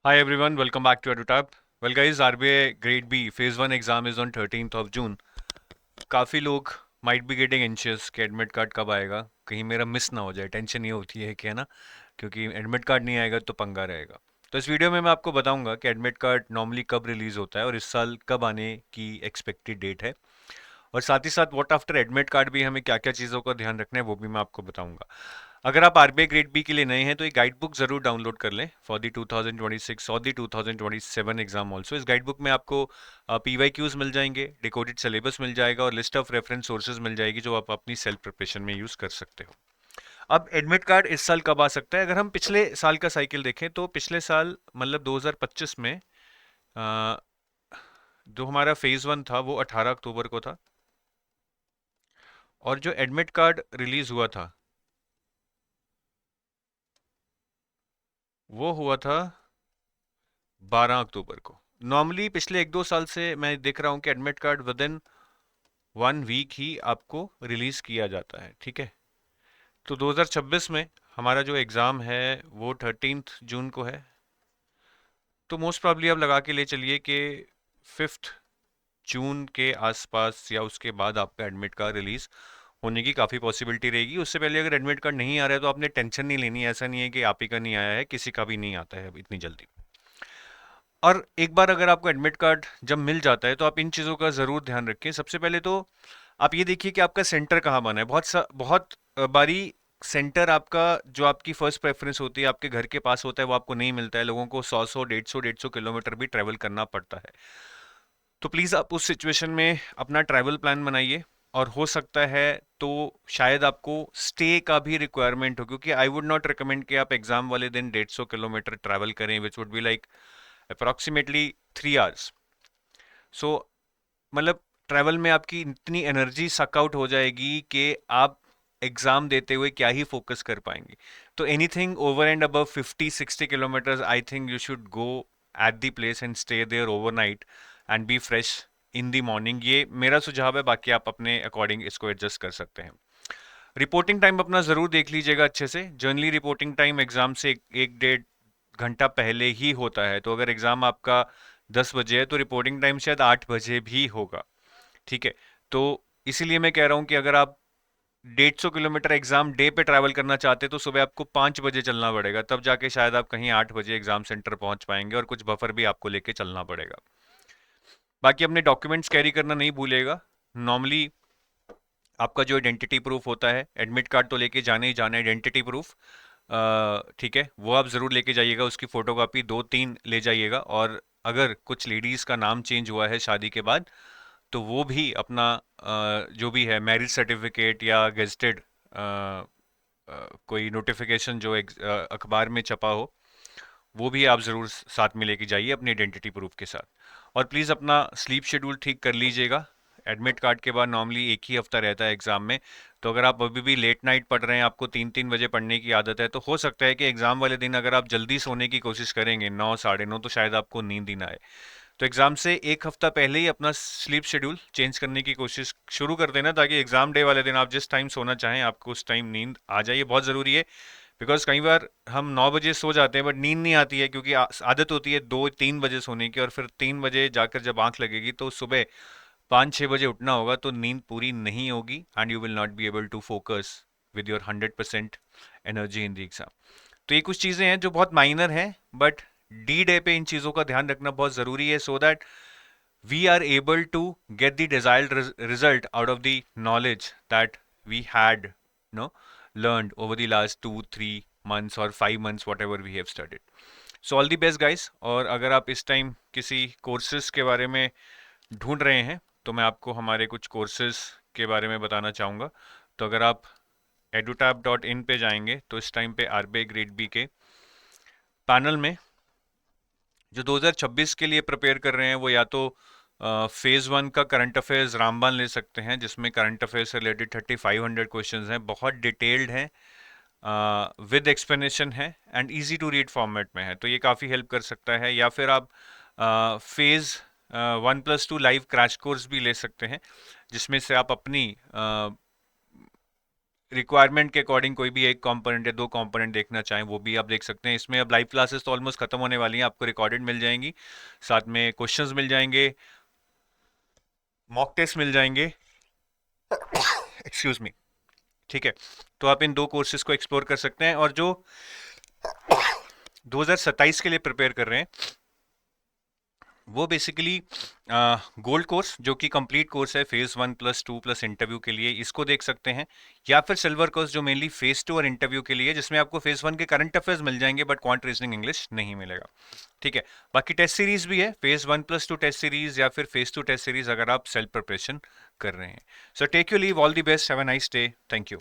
Hi everyone, welcome back to EduTab. Well guys, RBI Grade B Phase 1 exam is on 13th of June. काफ़ी लोग might be getting anxious कि admit card कब आएगा, कहीं मेरा miss ना हो जाए। टेंशन ये होती है कि है ना, क्योंकि एडमिट कार्ड नहीं आएगा तो पंगा रहेगा। तो इस वीडियो में मैं आपको बताऊंगा कि एडमिट कार्ड नॉर्मली कब रिलीज़ होता है और इस साल कब आने की एक्सपेक्टेड डेट है। और साथ ही साथ व्हाट आफ्टर एडमिट कार्ड भी हमें क्या क्या चीज़ों का ध्यान रखना है वो भी मैं आपको बताऊंगा। अगर आप आरबीआई ग्रेड बी के लिए नए हैं तो ये गाइड बुक जरूर डाउनलोड कर लें फॉर दी 2026 और दी 2027 एग्जाम ऑल्सो। इस गाइड बुक में आपको पीवाईक्यूज मिल जाएंगे, डिकोडेड सिलेबस मिल जाएगा और लिस्ट ऑफ रेफरेंस सोर्सेज मिल जाएगी जो आप अपनी सेल्फ प्रिपरेशन में यूज कर सकते हो। अब एडमिट कार्ड इस साल कब आ सकता है? अगर हम पिछले साल का साइकिल देखें तो पिछले साल मतलब 2025 में अ, जो हमारा फेज वन था वो 18 अक्टूबर को था और जो एडमिट कार्ड रिलीज हुआ था वो हुआ था 12 अक्टूबर को। नॉर्मली पिछले एक दो साल से मैं देख रहा हूँ कि admit card within 1 week ही आपको रिलीज किया जाता है। ठीक है, तो 2026 में हमारा जो एग्ज़ाम है वो 13 जून को है। तो मोस्ट प्रॉब्ली आप लगा के ले चलिए कि 5 जून के आसपास या उसके बाद आपका एडमिट कार्ड रिलीज होने की काफ़ी पॉसिबिलिटी रहेगी। उससे पहले अगर एडमिट कार्ड नहीं आ रहा है तो आपने टेंशन नहीं लेनी। ऐसा नहीं है कि आप ही का नहीं आया है, किसी का भी नहीं आता है इतनी जल्दी। और एक बार अगर आपको एडमिट कार्ड जब मिल जाता है तो आप इन चीज़ों का ज़रूर ध्यान रखें। सबसे पहले तो आप ये देखिए कि आपका सेंटर कहाँ बना है। बहुत बारी सेंटर आपका जो आपकी फर्स्ट प्रेफरेंस होती है आपके घर के पास होता है वो आपको नहीं मिलता है। लोगों को 100 150 किलोमीटर भी ट्रेवल करना पड़ता है। तो प्लीज़ आप उस सिचुएशन में अपना ट्रैवल प्लान बनाइए। और हो सकता है तो शायद आपको स्टे का भी रिक्वायरमेंट हो, क्योंकि आई वुड नॉट रिकमेंड कि आप एग्जाम वाले दिन 150 किलोमीटर ट्रैवल करें, which would be like approximately 3 hours. So मतलब ट्रैवल में आपकी इतनी एनर्जी सक आउट हो जाएगी कि आप एग्जाम देते हुए क्या ही फोकस कर पाएंगे। तो anything over and above 50 60 kilometres I think you should go at the place and stay there overnight and be fresh in the morning. ये मेरा सुझाव है, बाकी आप अपने अकॉर्डिंग इसको एडजस्ट कर सकते हैं। रिपोर्टिंग टाइम अपना ज़रूर देख लीजिएगा अच्छे से। जनरली रिपोर्टिंग टाइम एग्जाम से एक डेढ़ घंटा पहले ही होता है। तो अगर एग्जाम आपका 10 बजे है तो रिपोर्टिंग टाइम शायद 8 बजे भी होगा। ठीक है, तो इसीलिए मैं कह रहा हूँ कि अगर आप 150 किलोमीटर एग्जाम डे पे ट्रैवल करना चाहते हैं तो सुबह आपको 5 बजे चलना पड़ेगा, तब जाके शायद आप कहीं 8 बजे एग्जाम सेंटर पहुंच पाएंगे और कुछ बफर भी आपको लेके चलना पड़ेगा। बाकी अपने डॉक्यूमेंट्स कैरी करना नहीं भूलेगा। नॉर्मली आपका जो आइडेंटिटी प्रूफ होता है, एडमिट कार्ड तो लेके जाने ही जाना है, आइडेंटिटी प्रूफ ठीक है वो आप ज़रूर लेके जाइएगा। उसकी फ़ोटोकॉपी 2 3 ले जाइएगा। और अगर कुछ लेडीज़ का नाम चेंज हुआ है शादी के बाद तो वो भी अपना जो भी है मैरिज सर्टिफिकेट या गेजेटेड कोई नोटिफिकेशन जो अखबार में छपा हो वो भी आप ज़रूर साथ में लेके जाइए अपनी आइडेंटिटी प्रूफ के साथ। और प्लीज़ अपना स्लीप शेड्यूल ठीक कर लीजिएगा। एडमिट कार्ड के बाद नॉर्मली एक ही हफ्ता रहता है एग्ज़ाम में। तो अगर आप अभी भी लेट नाइट पढ़ रहे हैं, आपको 3 3 बजे पढ़ने की आदत है, तो हो सकता है कि एग्ज़ाम वाले दिन अगर आप जल्दी सोने की कोशिश करेंगे 9 9:30 तो शायद आपको नींद ही ना आए। तो एग्ज़ाम से एक हफ्ता पहले ही अपना स्लीप शेड्यूल चेंज करने की कोशिश शुरू कर देना, ताकि एग्ज़ाम डे वाले दिन आप जिस टाइम सोना चाहें आपको उस टाइम नींद आ जाए। ये बहुत ज़रूरी है, बिकॉज कई बार हम 9 बजे सो जाते हैं बट नींद नहीं आती है, क्योंकि आदत होती है 2 3 बजे सोने की, और फिर 3 बजे जाकर जब आंख लगेगी तो सुबह 5 6 बजे उठना होगा, तो नींद पूरी नहीं होगी and you will not be able to focus with your 100% energy in the exam. तो ये कुछ चीज़ें हैं जो बहुत माइनर हैं, बट डी डे पे इन चीज़ों का ध्यान रखना बहुत ज़रूरी है, so that we are able to get the desired result out of the knowledge that we had no learned over the last 2 3 months or 5 months whatever we have studied. So all the best guys। और अगर आप इस time किसी courses के बारे में ढूंढ रहे हैं तो मैं आपको हमारे कुछ कोर्सेज के बारे में बताना चाहूँगा। तो अगर आप edutab.in पे जाएंगे तो इस टाइम पे आरबीआई ग्रेड बी के पैनल में जो 2026 के लिए प्रिपेयर कर रहे हैं वो या तो फेज वन का करंट अफेयर्स रामबान ले सकते हैं, जिसमें करंट अफेयर्स से रिलेटेड 3500 क्वेश्चंस हैं, बहुत डिटेल्ड हैं, विद एक्सप्लेनेशन है and easy to read format में है, तो ये काफ़ी हेल्प कर सकता है। या फिर आप फेज 1+2 लाइव क्रैश कोर्स भी ले सकते हैं, जिसमें से आप अपनी रिक्वायरमेंट के अकॉर्डिंग कोई भी एक कंपोनेंट या दो कंपोनेंट देखना चाहें वो भी आप देख सकते हैं। इसमें अब लाइव क्लासेस तो ऑलमोस्ट खत्म होने वाली हैं, आपको रिकॉर्डेड मिल जाएंगी, साथ में क्वेश्चंस मिल जाएंगे, मॉक टेस्ट मिल जाएंगे। Excuse me. ठीक है, तो आप इन दो कोर्सेज को एक्सप्लोर कर सकते हैं। और जो 2027 के लिए प्रिपेयर कर रहे हैं वो बेसिकली गोल्ड कोर्स जो कि कंप्लीट कोर्स है फेज 1 प्लस 2 प्लस इंटरव्यू के लिए, इसको देख सकते हैं। या फिर सिल्वर कोर्स जो मेनली फेज 2 और इंटरव्यू के लिए, जिसमें आपको फेज 1 के करंट अफेयर्स मिल जाएंगे बट क्वांट रीजनिंग इंग्लिश नहीं मिलेगा। ठीक है, बाकी टेस्ट सीरीज भी है, फेज 1 प्लस 2 टेस्ट सीरीज या फिर फेज 2 टेस्ट सीरीज, अगर आप सेल्फ प्रिपरेशन कर रहे हैं। So take you leave, all the best, have a nice day, thank you.